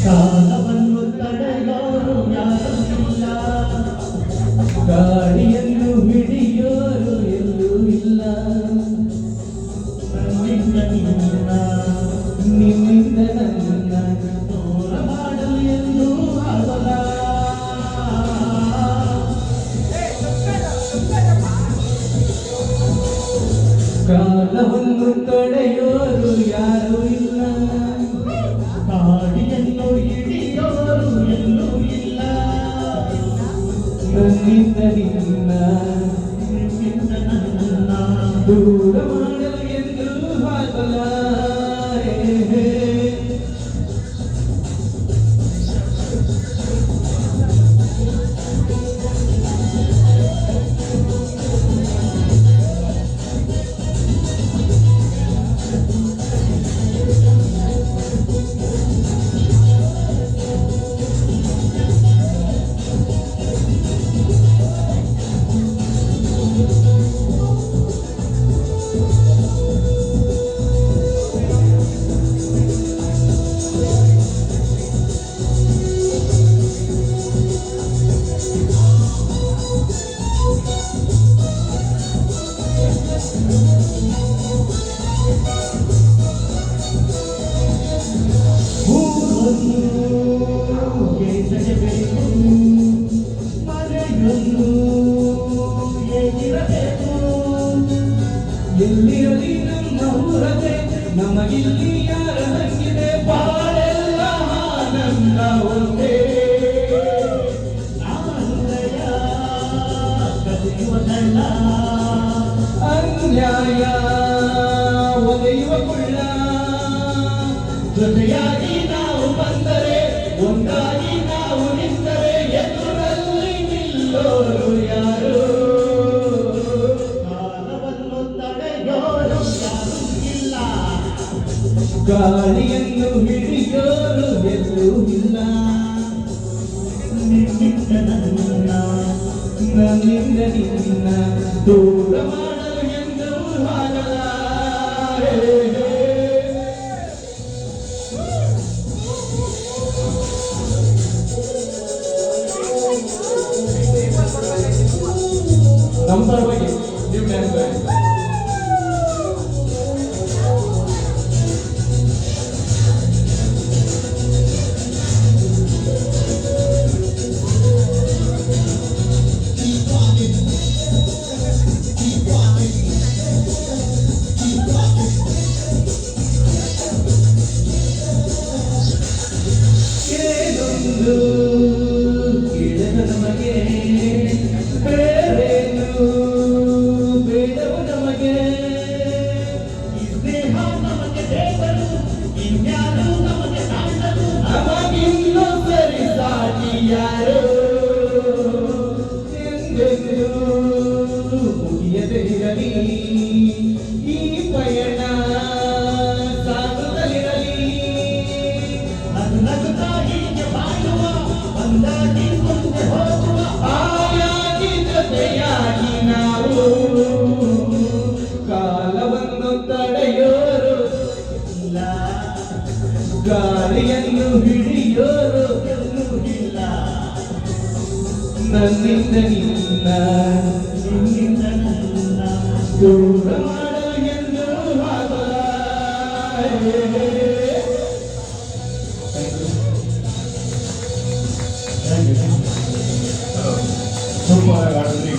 ಕಾಲವನ್ನು ತಡೆಯೋರು ಯಾರಿಲ್ಲ, ಗಾಳಿಯನ್ನು ಹಿಡಿಯೋರು ಎಲ್ಲೂ ಇಲ್ಲ. ನಿನ್ನಿಂದ ನನ್ನ ದೂರ ಮಾಡಲು ಎಂದು ಆಗಲ್ಲ. ಕಾಲವನ್ನು ತಡೆಯೋರು ಯಾರೂ ಇಲ್ಲ, ಗಾಳಿಯನ್ನು ಹಿಡಿಯೋರು ಎಲ್ಲೂ ಇಲ್ಲ. ನನ್ನಿಂದ ನಿನ್ನ ದೂರ ಮಾಡಲು ಎಂದು ಆಗಲ್ಲ. ಎಲ್ಲಿರಲಿ ನಮ್ಮ ಊರದೆ ನಮಗಿಲ್ಲಿ ಯಾರ ಹಂಗಿದೆ, ಬಾಳೆಲ್ಲ ಆನಂದ ಒಂದೇ. ಅನ್ಯಾಯ ಒದೆಯುವ ಕುಳ್ಳ, ಜೊತೆಯಾಗಿ ನಾವು ಬಂದರೆ ಒಂದಾಗಿ ನಾವು ನಿಂತರೆ ಎದುರಲ್ಲಿ ನಿಲ್ಲೋರು ಯಾರು. ಕಾಲವನ್ನು ತಡೆಯೋರು ಯಾರೂ ಇಲ್ಲ, ಗಾಳಿಯನ್ನು ಹಿಡಿಯೋರು ಎಲ್ಲೂ ಇಲ್ಲ. ನಿನ್ನಿಂದ ನನ್ನ ನನ್ನಿಂದ ನಿನ್ನ ದೂರ ಮಾಡಲು ಎಂದು ಆಗಲ್ಲ. ನಮ್ಮ ಪರವಾಗಿ ನೀವು ಡ್ಯಾನ್ಸ್ ಮಾಡಿ. ಕೇಳದ ನಮಗೆ ಬೇರೇನು ಬೇಡವು ನಮಗೆ, ಸ್ನೇಹ ನಮಗೆ ದೇವರು ಇನ್ಯಾರು ನಮಗೆ ಕಾಣಲು, ನಮಗಿನ್ನೂ ಸರಿ ಸಾಟಿ ಯಾರು. ಎಂದೆಂದೂ ಮುಗಿಯದೇ ಇರಲಿ ಈ ಪಯಣ, ಸಾಗುತ್ತಲಿರಲಿ ಅದು ನಗುತ್ತಾ ಹೀಗೆ ಬಾಳುವ, ಒಂದಾಗಿ ಮುಂದೆ ಹೋಗುವ, ಆಯಾಗಿ ಜೊತೆಯಾಗಿ ನಾವು. ಕಾಲವನ್ನು ತಡೆಯೋರು ಇಲ್ಲ, ಗಾಳಿಯನ್ನು ಹಿಡಿಯೋರು ಎಲ್ಲೂ ಇಲ್ಲ. ನನ್ನಿಂದ ನಿನ್ನ ನಿನ್ನಿಂದ ನನ್ನ ದೂರ ಮಾಡಲು ಎಂದು ಆಗಲ್ಲ.